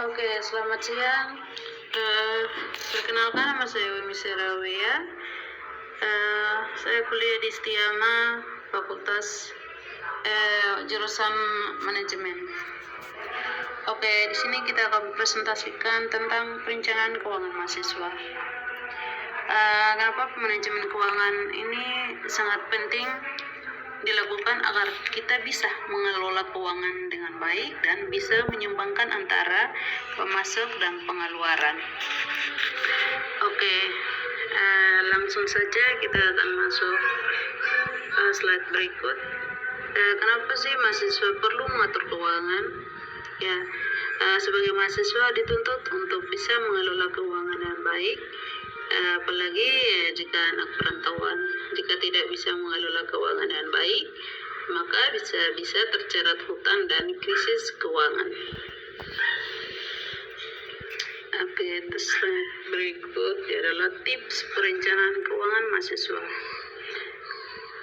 Oke, selamat siang. Eh, Perkenalkan, nama saya Wimi Serawea. Saya kuliah di Setiama, Fakultas jurusan Manajemen. Oke, di sini kita akan presentasikan tentang perencanaan keuangan mahasiswa. Kenapa manajemen keuangan ini sangat penting dilakukan agar kita bisa mengelola keuangan dengan baik dan bisa menyeimbangkan antara pemasok dan pengeluaran. Oke, langsung saja kita akan masuk slide berikut. Kenapa sih mahasiswa perlu mengatur keuangan? Ya, sebagai mahasiswa dituntut untuk bisa mengelola keuangan dengan baik. Apalagi jika anak perantauan, jika tidak bisa mengelola keuangan dengan baik, maka bisa terjerat hutang dan krisis keuangan. Oke, terus berikut adalah tips perencanaan keuangan mahasiswa.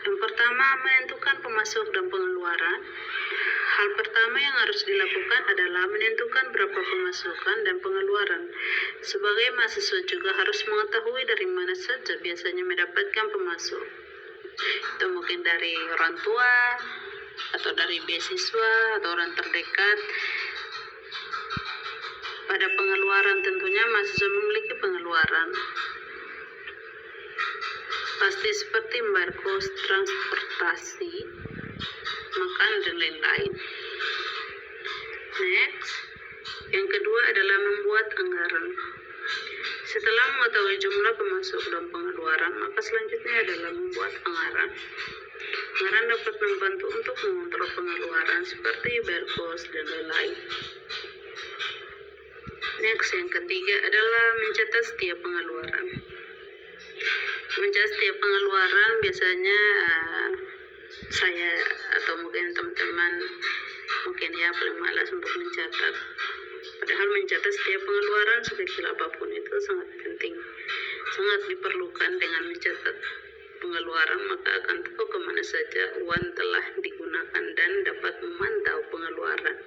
Yang pertama, menentukan pemasok dan pengeluaran. Hal pertama yang harus dilakukan adalah menentukan berapa pemasukan dan pengeluaran. Sebagai mahasiswa juga harus mengetahui dari mana saja biasanya mendapatkan pemasok. Itu mungkin dari orang tua, atau dari beasiswa, atau orang terdekat. Pada pengeluaran tentunya mahasiswa memiliki pengeluaran. Pasti seperti membayar kos transportasi, makan, dan lain-lain. Next, yang kedua adalah membuat anggaran. Setelah mengetahui jumlah pemasok dan pengeluaran, maka selanjutnya adalah membuat anggaran. Anggaran dapat membantu untuk mengontrol pengeluaran seperti bayar kos dan lain-lain. Next, yang ketiga adalah mencatat setiap pengeluaran. Mencatat setiap pengeluaran biasanya saya atau mungkin teman-teman mungkin ya paling malas untuk mencatat. Padahal mencatat setiap pengeluaran sekecil apapun itu sangat penting, sangat diperlukan. Dengan mencatat pengeluaran maka akan tahu kemana saja uang telah digunakan dan dapat memantau pengeluaran.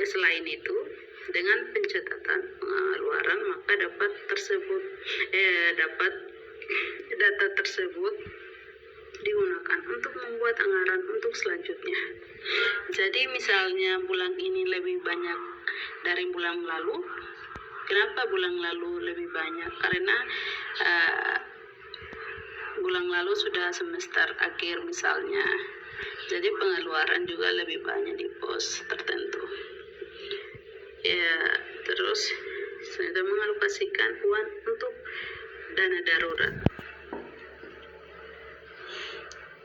Selain itu, dengan pencatatan pengeluaran maka data tersebut digunakan untuk membuat anggaran untuk selanjutnya. Jadi misalnya bulan ini lebih banyak dari bulan lalu. Kenapa bulan lalu lebih banyak? Karena bulan lalu sudah semester akhir misalnya. Jadi pengeluaran juga lebih banyak di pos tertentu. Ya, terus sudah mengalokasikan uang untuk dana darurat.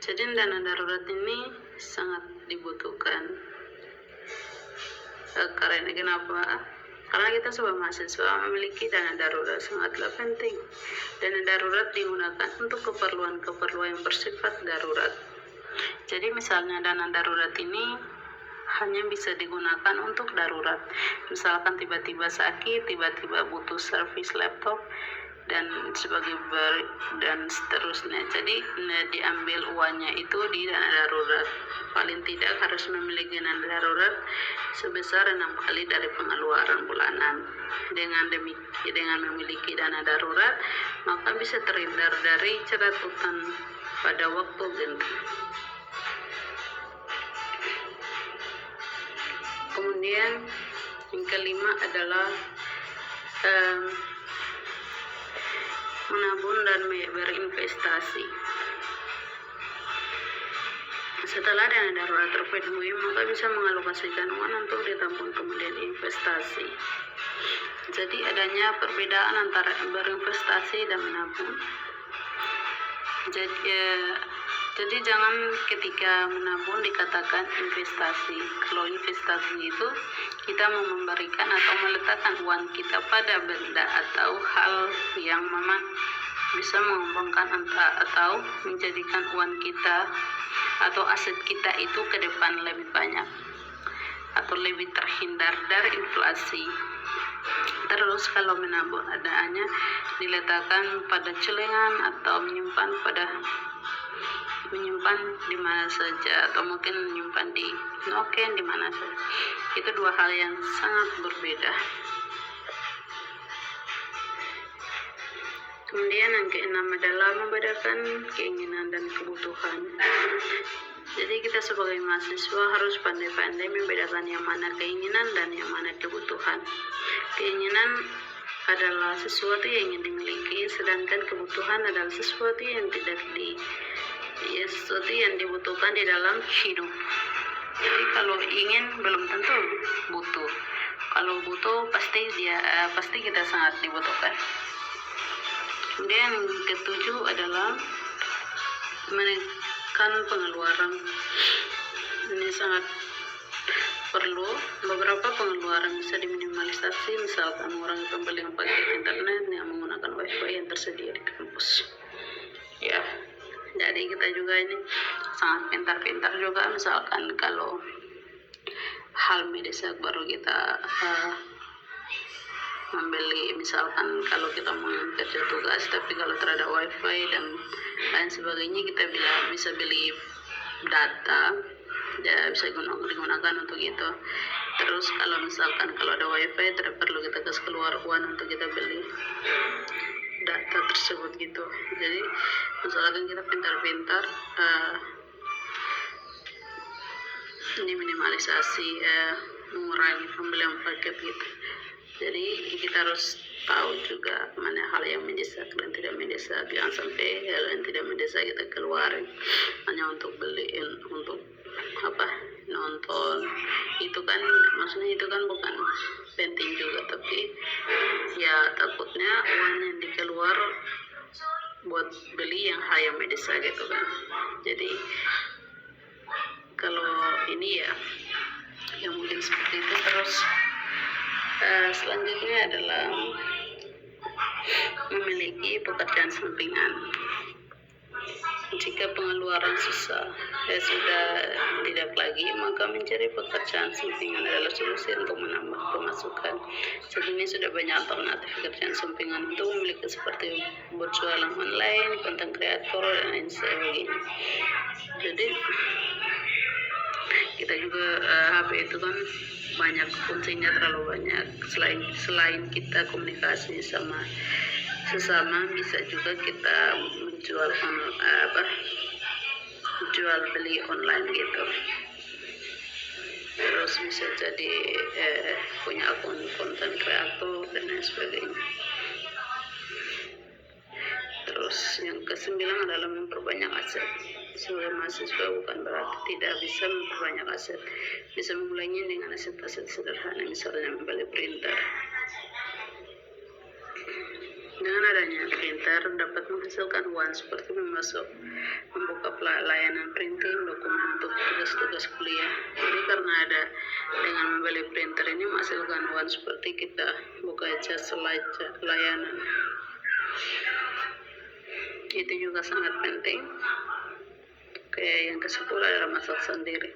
Jadi dana darurat ini sangat dibutuhkan. Karena kenapa? Karena kita sebagai mahasiswa memiliki dana darurat sangatlah penting. Dana darurat digunakan untuk keperluan yang bersifat darurat. Jadi misalnya dana darurat ini hanya bisa digunakan untuk darurat. Misalkan tiba-tiba sakit, tiba-tiba butuh servis laptop dan dan seterusnya. Jadi diambil uangnya itu di dana darurat. Paling tidak harus memiliki dana darurat sebesar 6 kali dari pengeluaran bulanan. Dengan memiliki dana darurat, maka bisa terhindar dari jerat hutang pada waktu genting. Kemudian yang kelima adalah menabung dan berinvestasi. Setelah dana darurat terpenuhi, maka bisa mengalokasikan uang untuk ditabung kemudian investasi. Jadi adanya perbedaan antara berinvestasi dan menabung. Jadi jangan ketika menabung dikatakan investasi. Kalau investasi itu kita mau memberikan atau meletakkan uang kita pada benda atau hal yang memang bisa mengembangkan atau menjadikan uang kita atau aset kita itu ke depan lebih banyak atau lebih terhindar dari inflasi. Terus kalau menabung adanya diletakkan pada celengan atau menyimpan di mana saja, atau mungkin menyimpan di noken di mana saja. Itu dua hal yang sangat berbeda. Kemudian yang keenam adalah membedakan keinginan dan kebutuhan. Jadi kita sebagai mahasiswa harus pandai-pandai membedakan yang mana keinginan dan yang mana kebutuhan. Keinginan adalah sesuatu yang ingin dimiliki, sedangkan kebutuhan adalah sesuatu yang sesuatu yang dibutuhkan di dalam hidup. Jadi kalau ingin belum tentu butuh. Kalau butuh pasti kita sangat dibutuhkan. Kemudian yang ketujuh adalah menekan pengeluaran. Ini sangat perlu. Beberapa pengeluaran bisa diminimalisasi, misalkan orang yang membeli paket internet yang menggunakan wifi yang tersedia di kampus. Ya, jadi kita juga ini sangat pintar-pintar juga, misalkan kalau hal mendesak baru kita membeli, misalkan kalau kita mau kerja tugas tapi kalau terhadap wifi dan lain sebagainya, kita bisa beli data ya, bisa digunakan untuk itu. Terus kalau misalkan kalau ada wifi tidak perlu kita keluar uang untuk kita beli data tersebut gitu. Jadi misalkan kita pintar-pintar ini minimalisasi, mengurangi pembelian paket gitu. Jadi kita harus tahu juga mana hal yang mendesak dan tidak mendesak. Jangan sampai hal yang tidak mendesak kita keluarin hanya untuk beliin, untuk nonton. Itu kan maksudnya itu kan bukan penting juga, tapi ya takutnya uang yang dikeluar buat beli yang hal yang mendesak gitu kan. Jadi kalau ini ya yang mungkin seperti itu. Terus selanjutnya adalah memiliki pekerjaan sampingan. Jika pengeluaran sudah tidak lagi, maka mencari pekerjaan sampingan adalah solusi untuk menambah pemasukan. Saat ini sudah banyak alternatif pekerjaan sampingan untuk memiliki, seperti berjualan online, konten kreator, dan lain sebagainya. Jadi kita juga HP itu kan banyak fungsinya, terlalu banyak. Selain kita komunikasi sama sesama, bisa juga kita menjual jual beli online gitu. Terus bisa jadi punya akun konten kreator dan lain sebagainya. Terus yang kesembilan adalah memperbanyak aset. Sebagai mahasiswa bukan berarti tidak bisa memperbanyak aset. Bisa memulainya dengan aset-aset sederhana, misalnya membeli printer. Dengan adanya printer dapat menghasilkan uang, seperti membuka layanan printing dokumen untuk tugas-tugas kuliah. Jadi karena dengan membeli printer ini menghasilkan uang, seperti kita buka jasa layanan. Itu juga sangat penting. Oke, yang ke-10 adalah masak sendiri.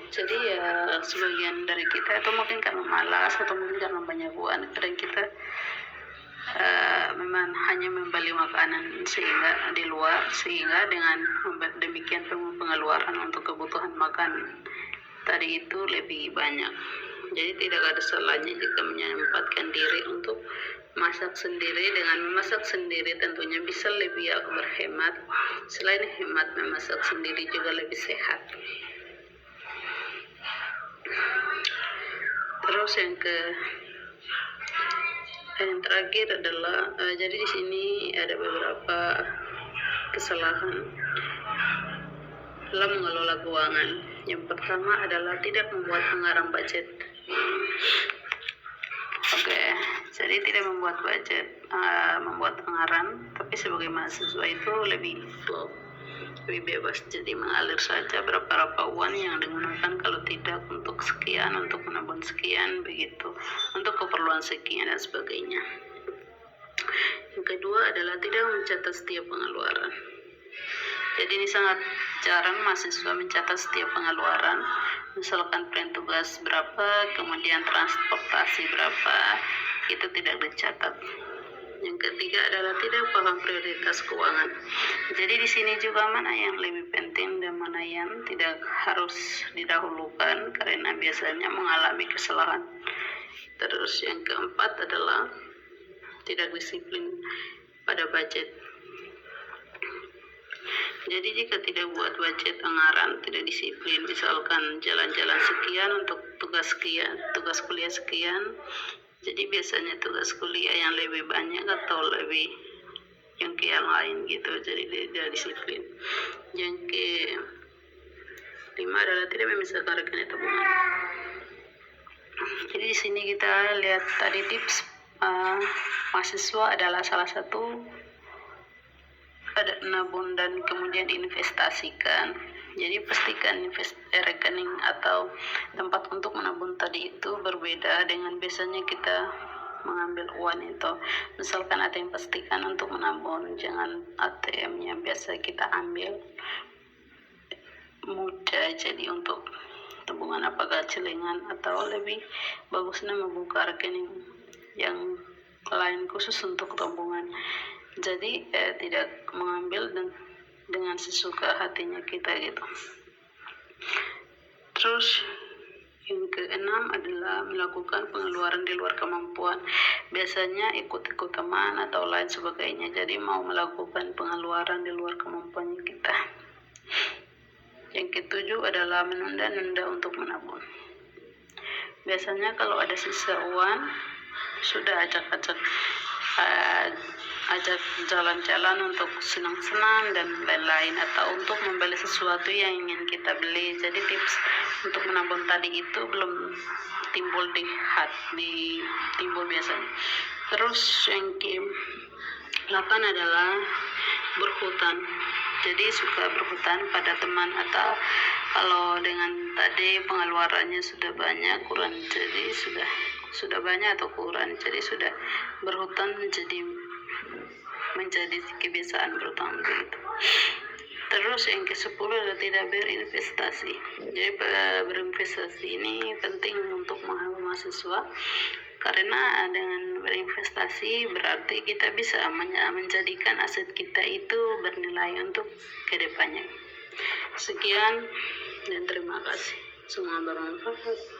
Jadi ya sebagian dari kita itu mungkin karena malas atau mungkin karena banyak uang, kadang kita memang hanya membeli makanan sehingga di luar, sehingga dengan demikian pengeluaran untuk kebutuhan makan tadi itu lebih banyak. Jadi tidak ada salahnya jika menyempatkan diri untuk masak sendiri. Dengan memasak sendiri tentunya bisa lebih berhemat. Selain hemat, memasak sendiri juga lebih sehat. Terus yang terakhir adalah jadi di sini ada beberapa kesalahan dalam mengelola keuangan. Yang pertama adalah tidak membuat pengarang budget. Oke, jadi tidak membuat budget, membuat pengarang, tapi sebagai mahasiswa itu lebih flow, lebih bebas, jadi mengalir saja berapa uang yang digunakan, kalau tidak untuk sekian, untuk menabung sekian, begitu, untuk keperluan sekian dan sebagainya. Yang kedua adalah tidak mencatat setiap pengeluaran. Jadi ini sangat jarang mahasiswa mencatat setiap pengeluaran. Misalkan print tugas berapa, kemudian transportasi berapa, itu tidak dicatat. Yang ketiga adalah tidak paham prioritas keuangan. Jadi di sini juga mana yang lebih penting dan mana yang tidak harus didahulukan karena biasanya mengalami kesalahan. Terus yang keempat adalah tidak disiplin pada budget. Jadi jika tidak buat budget anggaran, tidak disiplin, misalkan jalan-jalan sekian untuk tugas sekian, tugas kuliah sekian, jadi biasanya tugas kuliah yang lebih banyak atau lebih yang ke yang lain gitu, jadi tidak disiplin. Yang kelima adalah tidak memisahkan rekening tabungan. Jadi di sini kita lihat tadi tips mahasiswa adalah salah satu ada nabung dan kemudian diinvestasikan. Jadi pastikan rekening atau tempat untuk menabung tadi itu berbeda dengan biasanya kita mengambil uang itu. Misalkan ada yang pastikan untuk menabung, jangan ATM yang biasa kita ambil mudah. Jadi untuk tabungan apakah celengan atau lebih bagusnya membuka rekening yang lain khusus untuk tabungan. Jadi tidak mengambil dengan sesuka hatinya kita gitu. Terus yang keenam adalah melakukan pengeluaran di luar kemampuan. Biasanya ikut-ikut teman atau lain sebagainya. Jadi mau melakukan pengeluaran di luar kemampuan kita. Yang ketujuh adalah menunda-nunda untuk menabung. Biasanya kalau ada sisa uang sudah ajak jalan-jalan untuk senang-senang dan lain-lain, atau untuk membeli sesuatu yang ingin kita beli. Jadi tips untuk menabung tadi itu belum timbul timbul biasanya. Terus yang ke-8 adalah berhutang. Jadi suka berhutang pada teman, atau kalau dengan tadi pengeluarannya sudah banyak kurang, jadi sudah banyak atau kurang, jadi sudah berhutang menjadi kebiasaan berhutang begitu. Terus yang ke-10 adalah tidak berinvestasi. Jadi berinvestasi ini penting untuk mahasiswa, karena dengan berinvestasi berarti kita bisa menjadikan aset kita itu bernilai untuk kedepannya. Sekian dan terima kasih. Semoga bermanfaat.